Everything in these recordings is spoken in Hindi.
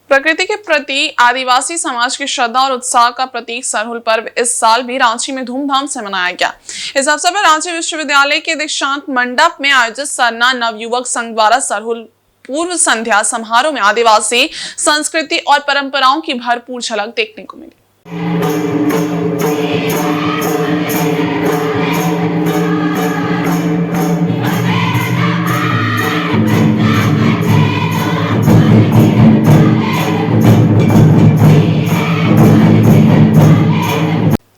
प्रकृति के प्रति आदिवासी समाज की श्रद्धा और उत्साह का प्रतीक सरहुल पर्व इस साल भी रांची में धूमधाम से मनाया गया। इस अवसर पर रांची विश्वविद्यालय के दीक्षांत मंडप में आयोजित सरना नवयुवक संघ द्वारा सरहुल पूर्व संध्या समारोह में आदिवासी संस्कृति और परंपराओं की भरपूर झलक देखने को मिली।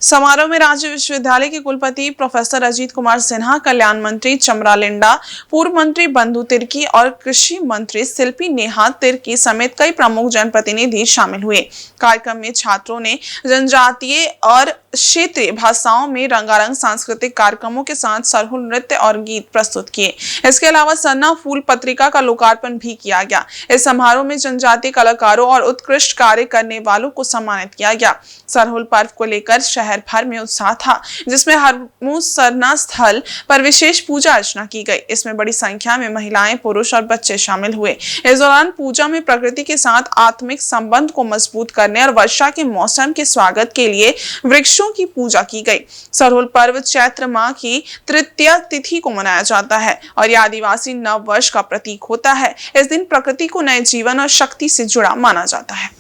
समारोह में राज्य विश्वविद्यालय के कुलपति प्रोफेसर अजीत कुमार सिन्हा, कल्याण मंत्री चमरा लिंडा, पूर्व मंत्री बंधु तिर्की और कृषि मंत्री शिल्पी नेहा तिर्की समेत कई प्रमुख जनप्रतिनिधि शामिल हुए। कार्यक्रम में छात्रों ने जनजातीय और क्षेत्रीय भाषाओं में रंगारंग सांस्कृतिक कार्यक्रमों के साथ सरहुल नृत्य और गीत प्रस्तुत किए। इसके अलावा सरना फूल पत्रिका का लोकार्पण भी किया गया। इस समारोह में जनजातीय कलाकारों और उत्कृष्ट कार्य करने वालों को सम्मानित किया गया। सरहुल पर्व को लेकर शहर भर में उत्साह था, जिसमें हरमू सरना स्थल पर विशेष पूजा अर्चना की गई। इसमें बड़ी संख्या में महिलाएं, पुरुष और बच्चे शामिल हुए। इस दौरान पूजा में प्रकृति के साथ आत्मिक संबंध को मजबूत करने और वर्षा के मौसम के स्वागत के लिए वृक्षों की पूजा की गई। सरहुल पर्व चैत्र माह की तृतीया तिथि को मनाया जाता है और यह आदिवासी नव वर्ष का प्रतीक होता है। इस दिन प्रकृति को नए जीवन और शक्ति से जुड़ा माना जाता है।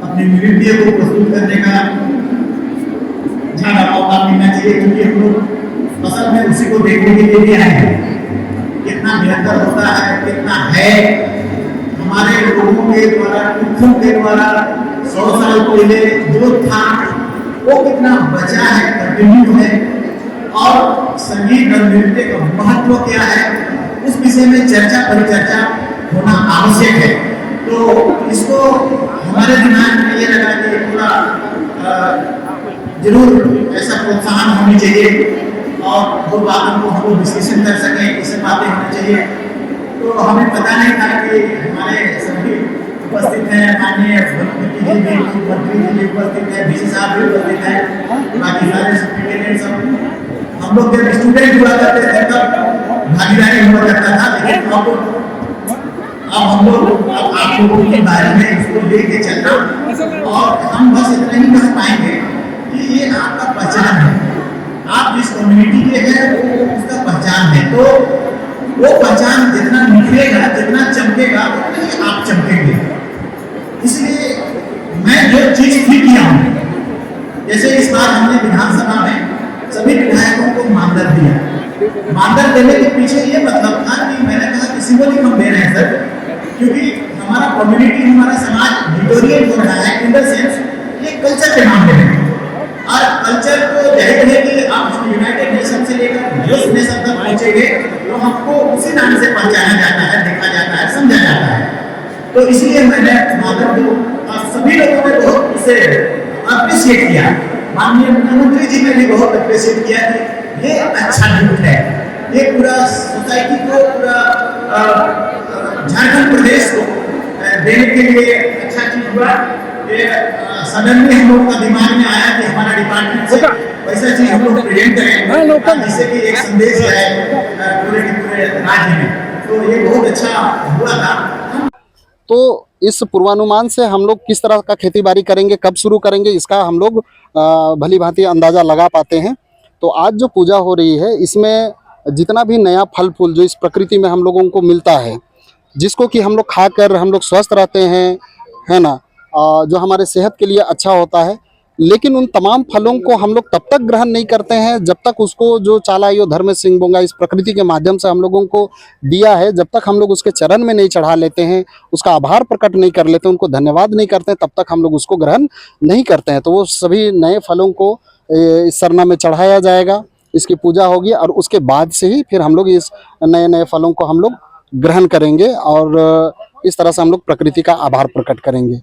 अपने नृत्य को प्रस्तुत करने का ज़्यादा मौका मिलना चाहिए, क्योंकि हम लोग असल में उसी को देखने के लिए भी आए हैं। कितना बेहतर होता है, कितना है हमारे लोगों के द्वारा, पुरखों के द्वारा 100 साल पहले जो था वो कितना बचा है, कंटिन्यू है। और संगीत और नृत्य का महत्व क्या है, उस विषय में चर्चा परिचर्चा होना आवश्यक है। तो इसको हमारे दिमाग में ये लगा कि पूरा जरूर ऐसा प्रोत्साहन होनी चाहिए और वो बातों को हम लोग डिस्कशन कर सकें, इससे बातें होनी चाहिए। तो हमें पता नहीं था कि हमारे सभी उपस्थित हैं, माननीय मंत्री जी भी उपस्थित है, डीसी साहब भी उपस्थित है, बाकी सारे सुप्रिंटेंडेंट सब। हम लोग जब स्टूडेंट हुआ करते थे तब भागीदारी हुआ करता था, लेकिन अब हम लोग आप लोगों के बारे में इसको लेके चलना, और हम बस इतना ही कह पाएंगे कि ये आपका पहचान है। आप जिस कम्युनिटी के हैं वो उसका पहचान है। तो वो पहचान जितना निखरेगा, जितना चमकेगा, उतना ही आप चमकेंगे। इसलिए मैं जो चीज भी किया हूँ, जैसे इस बार हमने विधानसभा में सभी विधायकों को मानदेय दिया। मानदेय देने के पीछे ये मतलब था कि मैंने कहा कि सिंबॉलिक हम दे रहे हैं सर, क्योंकि हमारा कम्युनिटी, हमारा समाज डिटोरिएट हो रहा है इन द सेंस ये कल्चर के मामले में। और कल्चर को जाहिर है कि आप यूनाइटेड नेशन से लेकर यूएस नेशन तक पहुंचेंगे तो हमको उसी नाम से पहचाना जाता है, देखा जाता है, समझा जाता है। तो इसलिए मैंने सभी लोगों ने बहुत उसे अप्रिशिएट किया। माननीय मुख्यमंत्री जी ने भी बहुत अप्रिशिएट किया कि ये अच्छा गिफ्ट है, ये पूरा सोसाइटी को, पूरा झारखंड प्रदेश को देने के लिए अच्छा चीज हुआ। ये सडनली हम लोग का दिमाग में आया कि हमारा डिपार्टमेंट से वैसा चीज हम लोग प्रेजेंट करें जिससे कि एक संदेश जाए पूरे के पूरे राज्य में। तो ये बहुत अच्छा हुआ था। तो इस पूर्वानुमान से हम लोग किस तरह का खेती बाड़ी करेंगे, कब शुरू करेंगे, इसका हम लोग भली भांति अंदाज़ा लगा पाते हैं। तो आज जो पूजा हो रही है, इसमें जितना भी नया फल फूल जो इस प्रकृति में हम लोगों को मिलता है, जिसको कि हम लोग खाकर हम लोग स्वस्थ रहते हैं, है ना, जो हमारे सेहत के लिए अच्छा होता है। लेकिन उन तमाम फलों को हम लोग तब तक ग्रहण नहीं करते हैं जब तक उसको जो चालायो धर्म सिंह बोंगा इस प्रकृति के माध्यम से हम लोगों को दिया है, जब तक हम लोग उसके चरण में नहीं चढ़ा लेते हैं, उसका आभार प्रकट नहीं कर लेते, उनको धन्यवाद नहीं करते हैं, तब तक हम लोग उसको ग्रहण नहीं करते हैं। तो वो सभी नए फलों को इस सरना में चढ़ाया जाएगा, इसकी पूजा होगी और उसके बाद से ही फिर हम लोग इस नए नए फलों को हम लोग ग्रहण करेंगे और इस तरह से हम लोग प्रकृति का आभार प्रकट करेंगे।